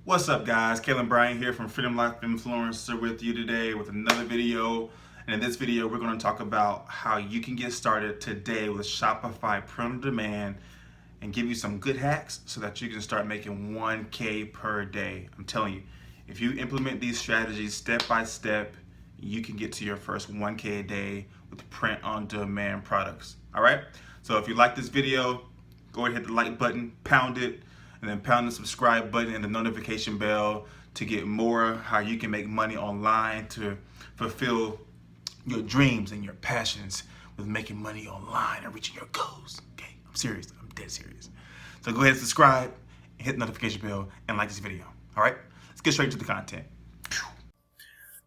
What's up, guys? Kalen Bryan here from Freedom Life Influencer with you today with another video. And in this video, we're going to talk about how you can get started today with Shopify print on demand and give you some good hacks so that you can start making 1K per day. I'm telling you, if you implement these strategies step by step, you can get to your first 1K a day with print on demand products. All right? So if you like this video, go ahead and hit the like button, pound it, and then pound the subscribe button and the notification bell to get more how you can make money online to fulfill your dreams and your passions with making money online and reaching your goals. Okay, I'm serious. I'm dead serious. So go ahead and subscribe, hit the notification bell, and like this video. All right, let's get straight to the content.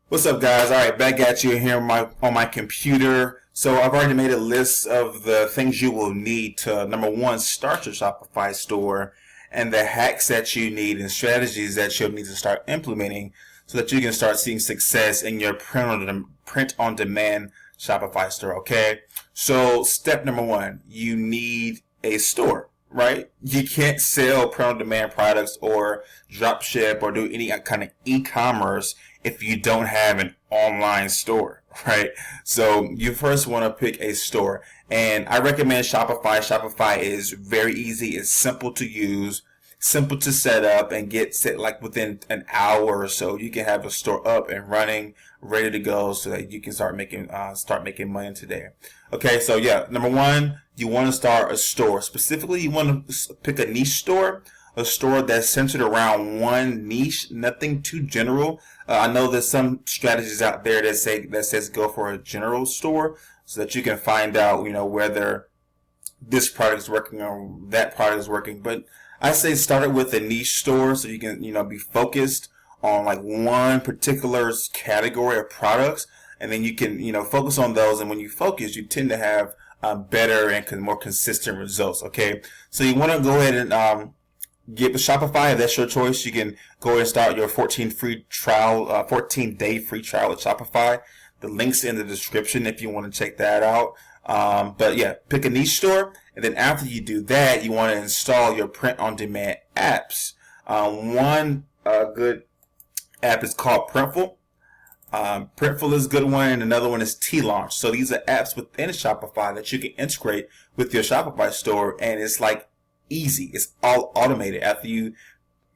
What's up, guys? All right, back at you here on my computer. So I've already made a list of the things you will need to, number one, start your Shopify store, and the hacks that you need and strategies that you'll need to start implementing so that you can start seeing success in your print on demand Shopify store. Okay, so step number one, you need a store, right? You can't sell print on demand products or drop ship or do any kind of e-commerce if you don't have an online store, right? So you first want to pick a store, and I recommend Shopify. Shopify is very easy. It's simple to use, simple to set up, and get set like within an hour or so. You can have a store up and running, ready to go, so that you can start making money today. Okay, so yeah, number one, you want to start a store. Specifically, you want to pick a niche store. A store that's centered around one niche, nothing too general. I know there's some strategies out there that says go for a general store so that you can find out, whether this product is working or that product is working. But I say start it with a niche store so you can, be focused on like one particular category of products, and then you can, focus on those. And when you focus, you tend to have better and more consistent results. Okay, so you want to go ahead and get with Shopify. If that's your choice, you can go ahead and start your 14 day free trial with Shopify. The link's in the description if you want to check that out. But yeah, pick a niche store, and then after you do that, you want to install your print-on-demand apps. One good app is called Printful. Printful is a good one, and another one is T-Launch. So these are apps within Shopify that you can integrate with your Shopify store, and it's like easy. It's all automated. After you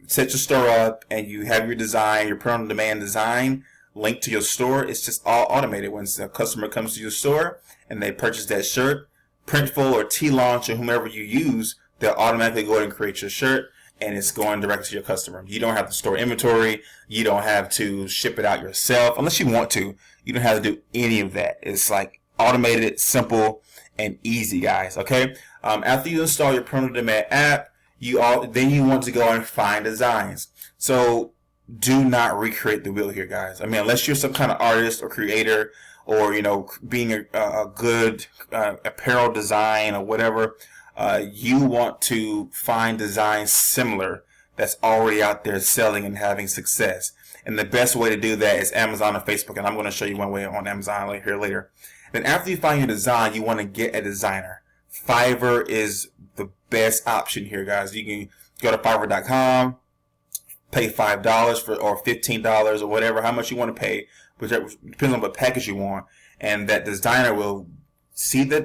set your store up and you have your design, your print-on-demand design linked to your store, it's just all automated. When a customer comes to your store and they purchase that shirt, Printful or T-Launch or whomever you use, they'll automatically go ahead and create your shirt, and it's going directly to your customer. You don't have to store inventory. You don't have to ship it out yourself unless you want to. You don't have to do any of that. It's like automated, simple, and easy, guys. Okay. After you install your print on demand app, then you want to go and find designs. So do not recreate the wheel here, guys. I mean, unless you're some kind of artist or creator, or being a good apparel design or whatever, you want to find designs similar that's already out there selling and having success. And the best way to do that is Amazon or Facebook, and I'm going to show you one way on Amazon here later. Then after you find your design, you want to get a designer. Fiverr is the best option here, guys. You can go to Fiverr.com, pay $5 or $15 or whatever, how much you want to pay, whichever depends on what package you want, and that designer will see the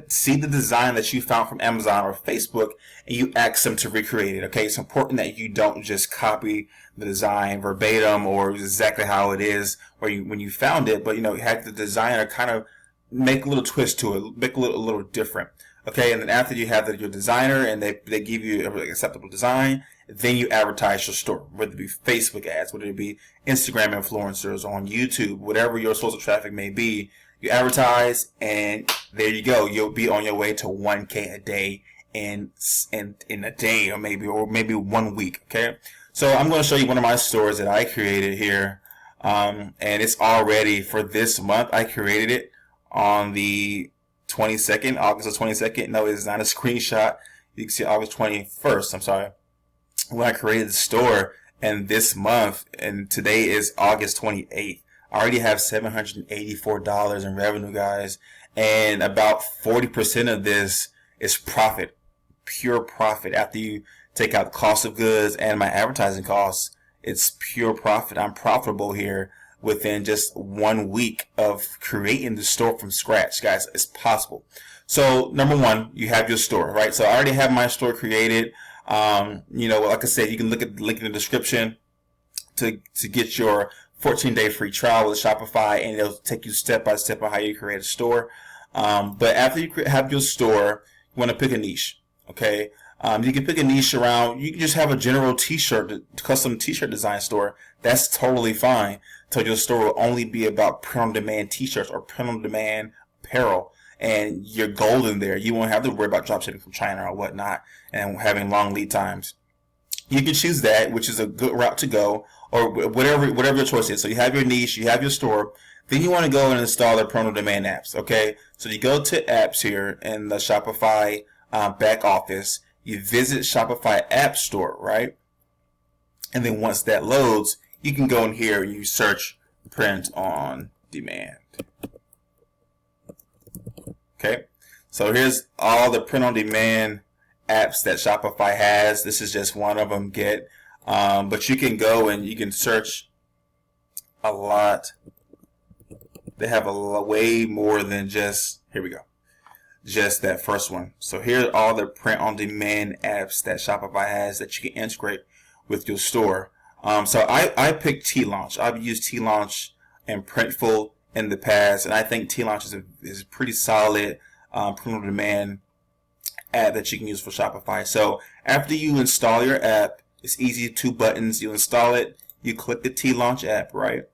design that you found from Amazon or Facebook, and you ask them to recreate it. Okay, it's important that you don't just copy the design verbatim or exactly how it is when you found it, but have the designer kind of make a little twist to it, make a little different. Okay, and then after you have your designer and they give you an acceptable design, then you advertise your store, whether it be Facebook ads, whether it be Instagram influencers, on YouTube, whatever your source of traffic may be. You advertise, and there you go. You'll be on your way to 1K a day in a day, or maybe 1 week. Okay, so I'm going to show you one of my stores that I created here, and it's all ready for this month. I created it on the 22nd, August the 22nd. No, it's not a screenshot. You can see August 21st. I'm sorry. When I created the store, and this month, and today is August 28th. I already have $784 in revenue, guys, and about 40% of this is profit, pure profit. After you take out the cost of goods and my advertising costs, It's pure profit. I'm profitable here within just 1 week of creating the store from scratch, guys. It's possible. So number one, you have your store, right? So I already have my store created. Like I said, you can look at the link in the description to get your 14-day free trial with Shopify, and it'll take you step by step on how you create a store. But after you have your store, you want to pick a niche, okay? You can pick a niche around, you can just have a general custom t-shirt design store. That's totally fine. So your store will only be about print-on-demand t-shirts or print-on-demand apparel. And you're golden there. You won't have to worry about dropshipping from China or whatnot and having long lead times. You can choose that, which is a good route to go, or whatever your choice is. So you have your niche, you have your store. Then you want to go and install the print-on-demand apps, okay? So you go to apps here in the Shopify back office. You visit Shopify App Store, right? And then once that loads, you can go in here and you search print on demand. Okay, so here's all the print on demand apps that Shopify has. This is just one of them, but you can go and you can search a lot. They have way more than just, here we go, just that first one. So here are all the print on demand apps that Shopify has that you can integrate with your store. So I picked T-Launch. I've used T-Launch and Printful in the past, and I think T-Launch is a pretty solid print-on-demand app that you can use for Shopify. So after you install your app, it's easy, 2 buttons. You install it, you click the T-Launch app, right?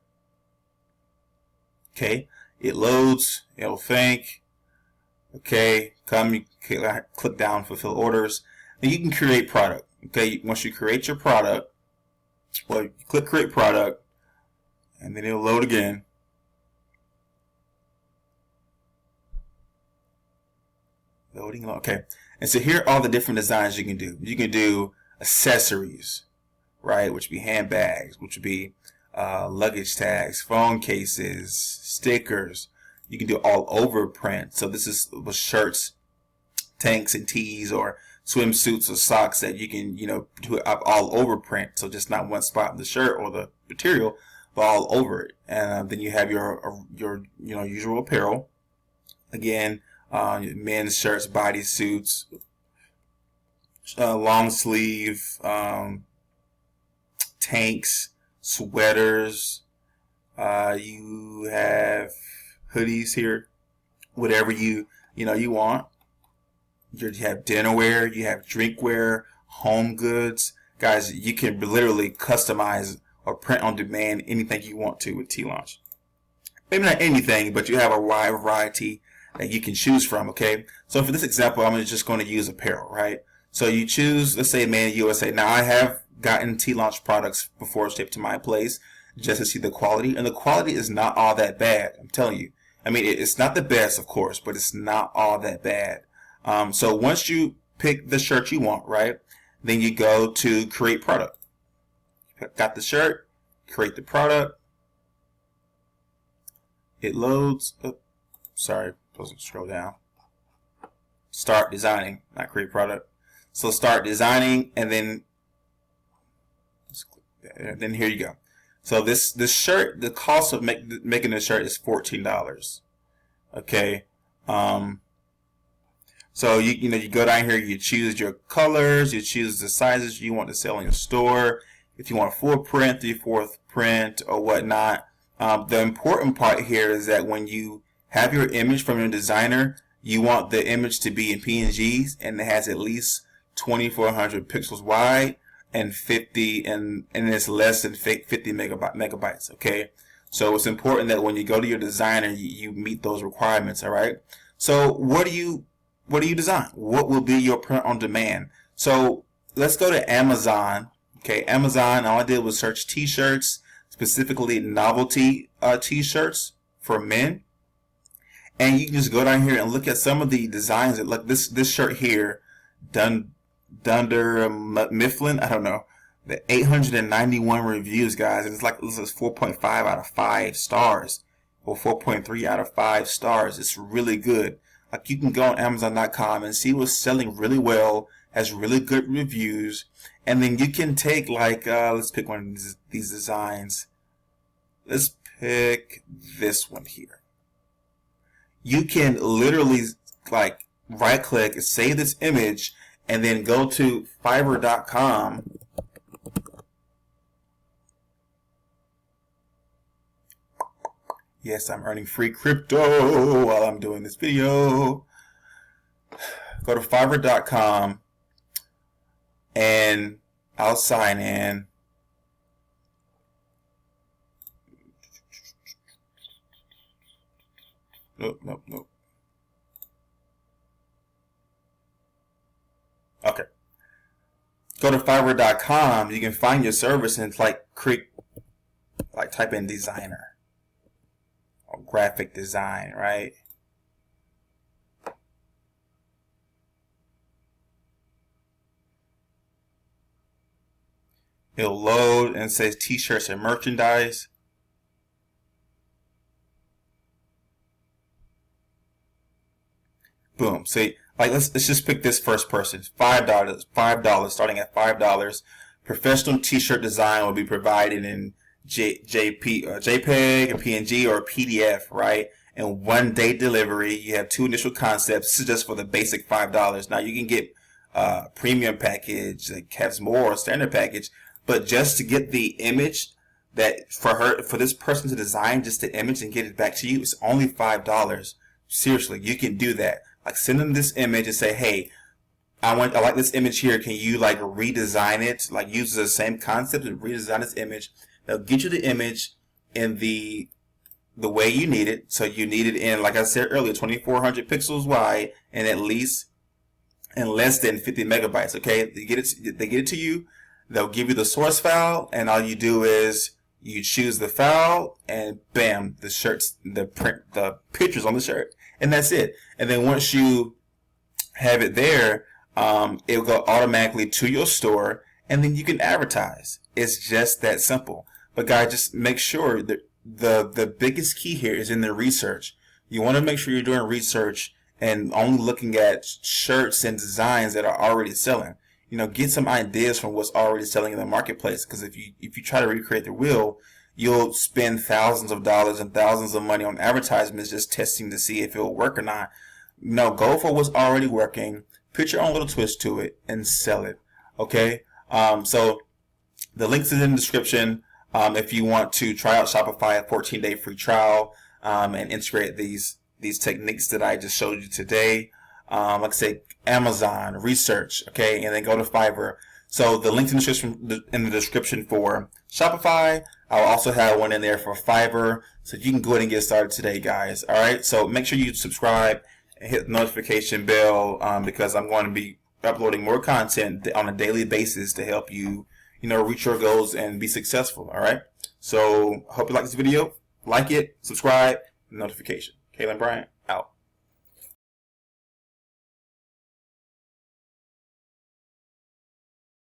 Okay, it loads, it'll think. Okay, you click down, fulfill orders. Then you can create product. Okay, once you create your product, well, you click create product, and then it'll load again. Loading, okay. And so here are all the different designs you can do. You can do accessories, right, which would be handbags, which would be luggage tags, phone cases, stickers. You can do all over print. So this is with shirts, tanks, and tees, or swimsuits or socks that you can, do it all over print. So just not one spot in the shirt or the material, but all over it. And then you have your usual apparel. Again, men's shirts, bodysuits, long sleeve, tanks, sweaters. You have hoodies here, whatever you want. You have dinnerware, you have drinkware, home goods. Guys, you can literally customize or print on demand anything you want to with T-Launch. Maybe not anything, but you have a wide variety that you can choose from, okay? So for this example, I'm just going to use apparel, right? So you choose, let's say, Made in USA. Now, I have gotten T-Launch products before shipped to my place just to see the quality, and the quality is not all that bad, I'm telling you. I mean, it's not the best, of course, but it's not all that bad. So once you pick the shirt you want, right, then you go to create product. Got the shirt, create the product. It loads. Oh, sorry, supposed to scroll down. Start designing, not create product. So start designing, and then here you go. So this shirt, the cost of making this shirt is $14. Okay. So you go down here, you choose your colors, you choose the sizes you want to sell in your store. If you want full print, 3/4 print, or whatnot. The important part here is that when you have your image from your designer, you want the image to be in PNGs, and it has at least 2400 pixels wide and 50 and it's less than 50 megabytes. Okay, so it's important that when you go to your designer, you meet those requirements. All right. So what do you design? What will be your print on demand? So let's go to Amazon. Okay, Amazon. All I did was search T-shirts, specifically novelty T-shirts for men. And you can just go down here and look at some of the designs. That look, this shirt here, Dunder Mifflin, I don't know. The 891 reviews, guys. And it's like, this is 4.5 out of 5 stars, or 4.3 out of 5 stars. It's really good. Like, you can go on Amazon.com and see what's selling really well has really good reviews, and then you can take like let's pick one of these designs. Let's pick this one here. You can literally like right click, save this image, and then go to Fiverr.com. Yes, I'm earning free crypto while I'm doing this video. Go to Fiverr.com and I'll sign in. Nope. Okay. Go to Fiverr.com. You can find your service and like type in designer or graphic design, right? It'll load and says t-shirts and merchandise. Boom. See, like let's just pick this first person. $5, starting at $5. Professional t-shirt design will be provided in JPEG, a PNG, or a PDF, right? And 1 day delivery. You have 2 initial concepts. This is just for the basic $5. Now you can get premium package that has more, standard package, but just to get the image that for this person to design just the image and get it back to you, it's only $5. Seriously, you can do that. Like send them this image and say, hey, I like this image here. Can you like redesign it? Like use the same concept and redesign this image. They'll get you the image in the way you need it. So you need it in, like I said earlier, 2400 pixels wide and at least in less than 50 megabytes. Okay, they get it to you. They'll give you the source file, and all you do is you choose the file, and bam, the pictures on the shirt, and that's it. And then once you have it there, it'll go automatically to your store, and then you can advertise. It's just that simple. But guys, just make sure that the biggest key here is in the research. You want to make sure you're doing research and only looking at shirts and designs that are already selling. You know, get some ideas from what's already selling in the marketplace. Because if you try to recreate the wheel, you'll spend thousands of dollars and thousands of money on advertisements just testing to see if it'll work or not. No, go for what's already working. Put your own little twist to it and sell it. Okay. So the links is in the description. If you want to try out Shopify, a 14-day free trial, and integrate these techniques that I just showed you today. Like I say, Amazon, research, okay, and then go to Fiverr. So the links in the description for Shopify. I'll also have one in there for Fiverr, so you can go ahead and get started today, guys. All right, so make sure you subscribe and hit the notification bell because I'm going to be uploading more content on a daily basis to help you, reach your goals and be successful. All right, so hope you like this video. Like it, subscribe, notification. Kalen Bryant out.